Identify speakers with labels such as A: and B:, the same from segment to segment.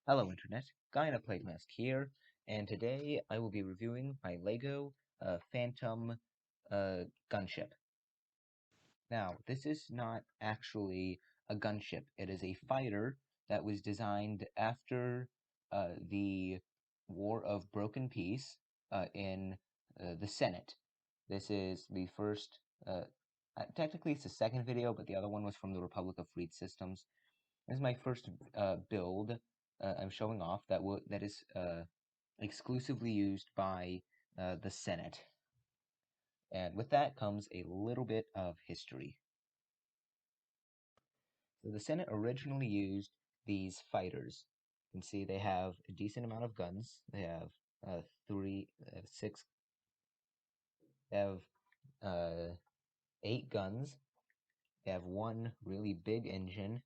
A: Hello Internet, Guy in a Plague Mask here, and today I will be reviewing my LEGO Phantom Gunship. Now, this is not actually a gunship. It is a fighter that was designed after the War of Broken Peace in the Senate. This is the first, technically it's the second video, but the other one was from the Republic of Freed Systems. This is my first build I'm showing off that is exclusively used by the Senate. And with that comes a little bit of history. So the Senate originally used these fighters. You can see they have a decent amount of guns. They have six, they have uh, 8 guns. They have one really big engine.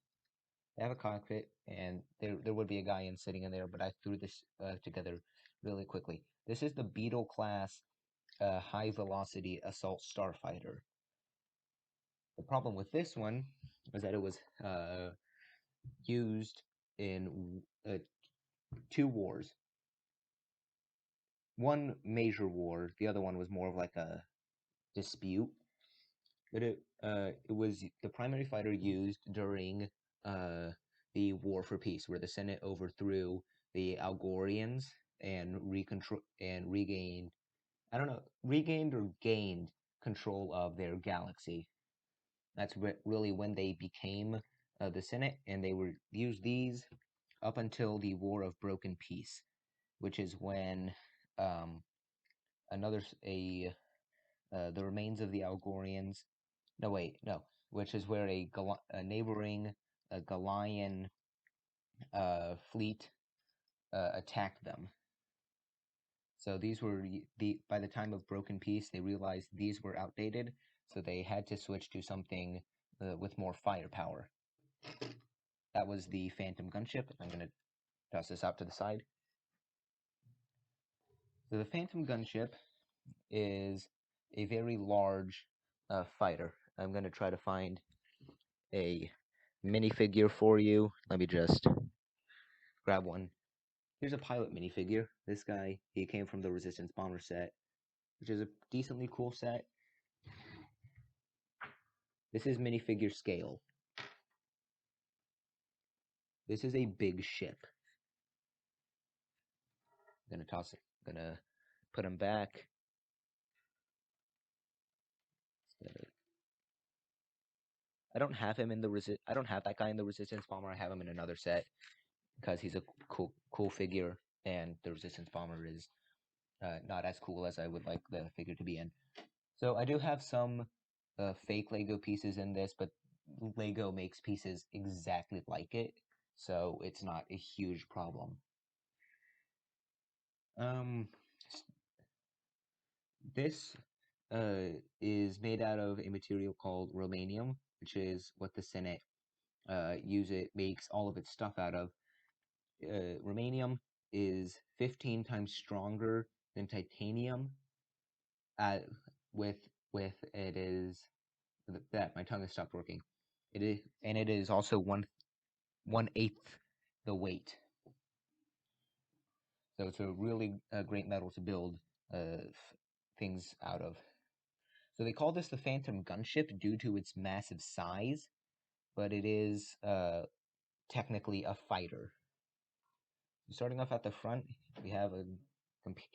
A: They have a cockpit, and there would be a guy sitting in there, but I threw this together really quickly. This is the Beetle class high velocity assault starfighter. The problem with this one was that it was used in 2 wars. One major war, the other one was more of like a dispute. But it was the primary fighter used during the War for Peace, where the Senate overthrew the Algorians and regained, I don't know, regained or gained control of their galaxy. That's really when they became the Senate, and they were used these up until the War of Broken Peace, which is when um, another a the remains of the Algorians. No, wait, no, which is where a neighboring Galilean fleet attacked them. So these were by the time of Broken Peace, they realized these were outdated, so they had to switch to something with more firepower. That was the Phantom Gunship. I'm going to toss this out to the side. So the Phantom Gunship is a very large fighter. I'm going to try to find a minifigure for you. Let me just grab one. Here's a pilot minifigure. This guy, he came from the Resistance Bomber set, which is a decently cool set. This is minifigure scale. This is a big ship. I'm gonna toss it. I'm gonna put him back. I don't have him in the I don't have that guy in the Resistance Bomber. I have him in another set because he's a cool figure, and the Resistance Bomber is not as cool as I would like the figure to be in. So I do have some fake Lego pieces in this, but Lego makes pieces exactly like it, so it's not a huge problem. Um, this is made out of a material called romanium, which is what the Senate makes all of its stuff out of. Romanium is 15 times stronger than titanium. Uh, with it is that my tongue has stopped working. It is also 1/8 the weight. So it's a really great metal to build things out of. So they call this the Phantom Gunship due to its massive size, but it is technically a fighter. Starting off at the front, we have a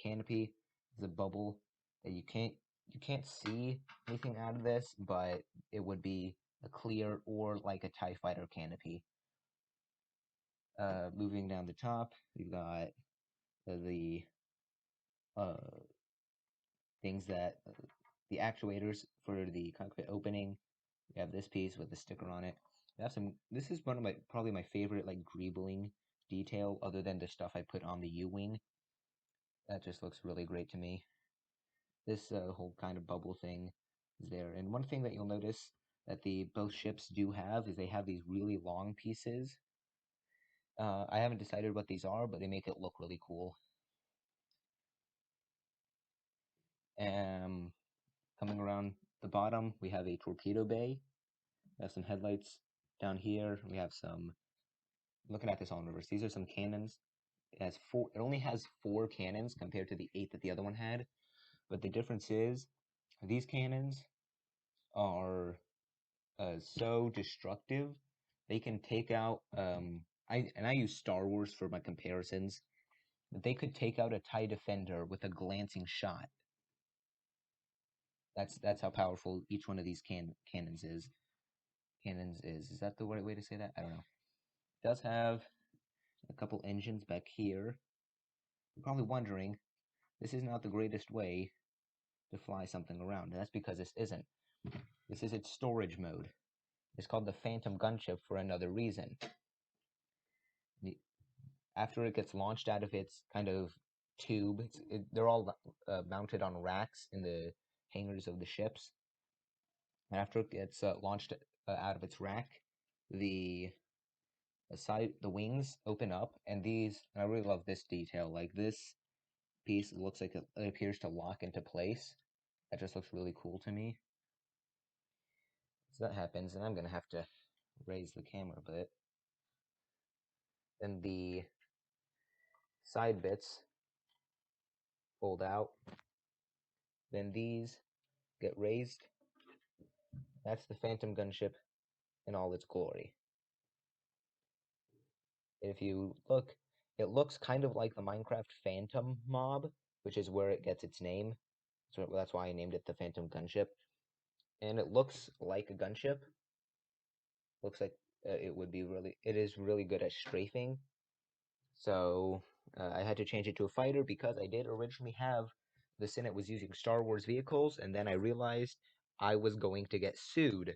A: canopy. It's a bubble that you can't see anything out of this, but it would be a clear or like a TIE fighter canopy. Moving down the top, we've got the uh, things that the actuators for the cockpit opening. We have this piece with the sticker on it. We have some. This is one of my probably my favorite like greebling detail, other than the stuff I put on the U-wing. That just looks really great to me. This whole kind of bubble thing is there, and one thing that you'll notice that the both ships do have is they have these really long pieces. I haven't decided what these are, but they make it look really cool. Coming around the bottom, we have a torpedo bay. We have some headlights down here. We have some looking at this all in reverse. These are some cannons. It has four. It only has four cannons compared to the eight that the other one had. But the difference is these cannons are so destructive. They can take out. I use Star Wars for my comparisons. They could take out a TIE Defender with a glancing shot. That's how powerful each one of these cannons is. Is that the right way to say that? I don't know. It does have a couple engines back here. You're probably wondering, this is not the greatest way to fly something around. And that's because this isn't. This is its storage mode. It's called the Phantom Gunship for another reason. After it gets launched out of its kind of tube, they're all mounted on racks in the hangars of the ships. And after it gets launched out of its rack, the the wings open up, and I really love this detail. Like this piece looks like it appears to lock into place. That just looks really cool to me. So that happens, and I'm gonna have to raise the camera a bit. Then the side bits fold out. Then these get raised. That's the Phantom Gunship in all its glory. If you look, it looks kind of like the Minecraft Phantom mob, which is where it gets its name. So that's why I named it the Phantom Gunship. And it looks like a gunship. Looks like it is really good at strafing. So I had to change it to a fighter because I did originally have the Senate was using Star Wars vehicles, and then I realized I was going to get sued.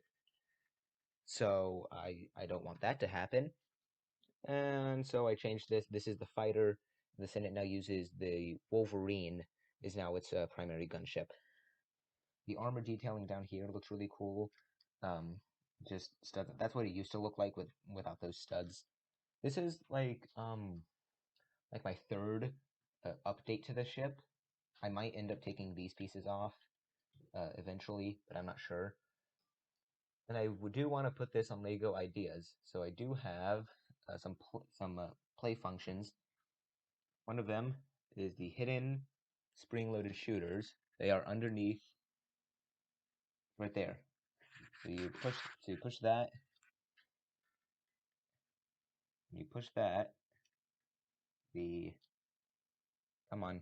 A: So I don't want that to happen. And so I changed this. This is the fighter. The Senate now uses the Wolverine is now its primary gunship. The armor detailing down here looks really cool. Just studs. That's what it used to look like without those studs. This is like my third update to the ship. I might end up taking these pieces off eventually, but I'm not sure. And I do want to put this on Lego Ideas, so I do have some play functions. One of them is the hidden spring-loaded shooters. They are underneath, right there. So you push that, you push that. The come on,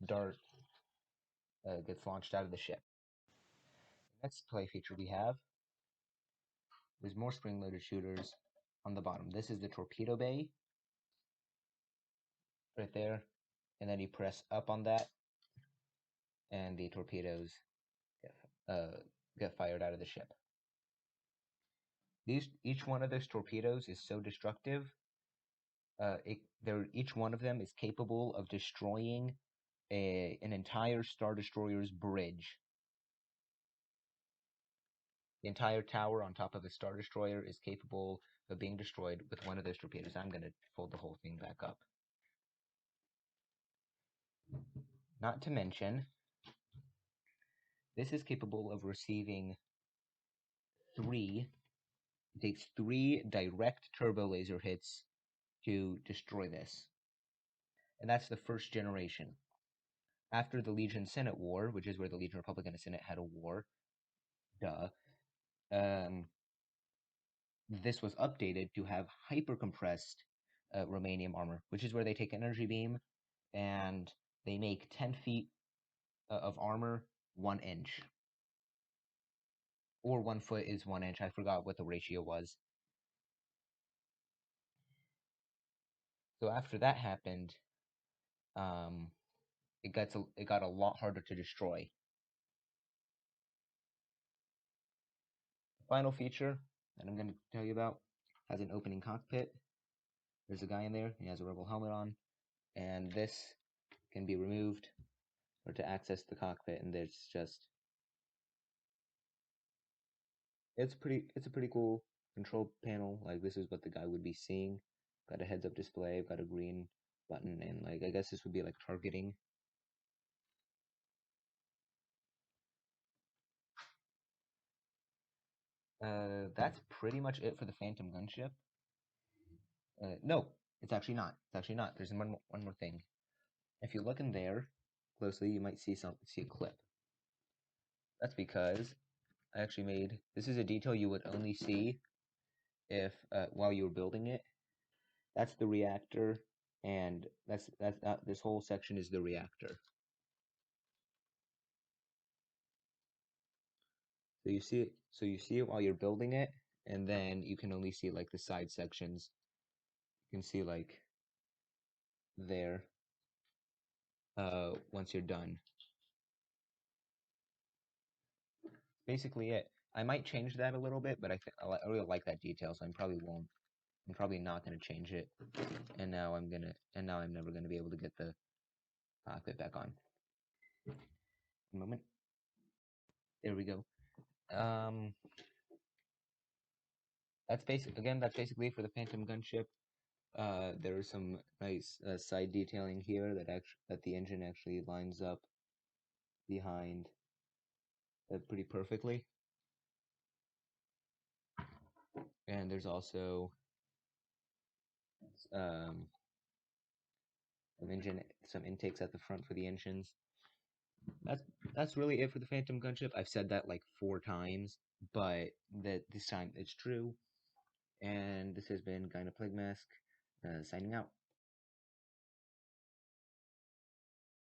A: dart gets launched out of the ship. Next play feature we have is more spring-loaded shooters on the bottom. This is the torpedo bay, right there, and then you press up on that, and the torpedoes get fired out of the ship. Each one of those torpedoes is so destructive. Each one of them is capable of destroying an entire Star Destroyer's bridge. The entire tower on top of a Star Destroyer is capable of being destroyed with one of those torpedoes. I'm going to fold the whole thing back up. Not to mention, this is capable of receiving it takes 3 direct turbo laser hits to destroy this. And that's the first generation. After the Legion Senate War, which is where the Legion Republic and the Senate had a war, duh, this was updated to have hyper-compressed Romanium armor, which is where they take energy beam and they make 10 feet of armor 1 inch. Or 1 foot is 1 inch. I forgot what the ratio was. So after that happened, it got a lot harder to destroy. The final feature that I'm going to tell you about has an opening cockpit. There's a guy in there. He has a rebel helmet on, and this can be removed or to access the cockpit. And there's just it's a pretty cool control panel. Like this is what the guy would be seeing. Got a heads-up display. Got a green button, and like I guess this would be like targeting. That's pretty much it for the Phantom Gunship. No, it's actually not. It's actually not. There's one more thing. If you look in there closely, you might see a clip. That's because I actually made this is a detail you would only see if while you were building it. That's the reactor, and that's this whole section is the reactor. So you see it while you're building it, and then you can only see like the side sections. You can see like there once you're done. Basically it. I might change that a little bit, but I really like that detail, so I probably won't. I'm probably not gonna change it. And now I'm never gonna be able to get the cockpit back on. One moment. There we go. Um, that's basically for the Phantom Gunship. There is some nice side detailing here that the engine actually lines up behind pretty perfectly. And there's also um, some intakes at the front for the engines. That's that's really it for the Phantom Gunship. I've said that like 4 times, but that this time it's true. And this has been Gyna Plague Mask, signing out.